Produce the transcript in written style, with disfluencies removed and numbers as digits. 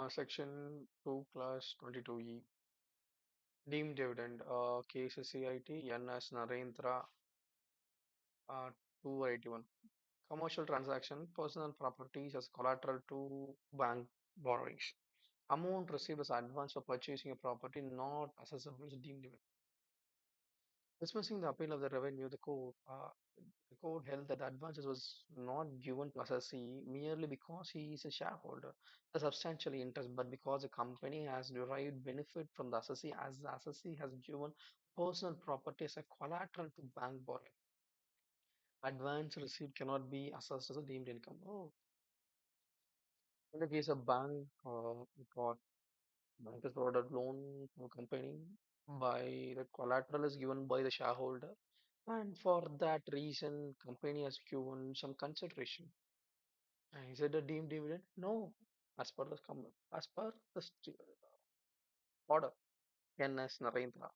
Section 2, Class 22E. Deemed dividend. Case CIT, NS Narendra, 281. Commercial transaction, personal properties as collateral to bank borrowings. Amount received as advance for purchasing a property not accessible as deemed dividend. Dismissing the appeal of the revenue, the court held that the advances was not given to assessee merely because he is a shareholder, a substantial interest, but because the company has derived benefit from the assessee as the assessee has given personal property as a collateral to bank borrowing. Advance received cannot be assessed as a deemed income. Oh, in the case of got bank has provided loan to a company by the collateral is given by the shareholder, and for that reason, company has given some consideration. Is it a deemed dividend? No, as per as per the order, NS Narendra.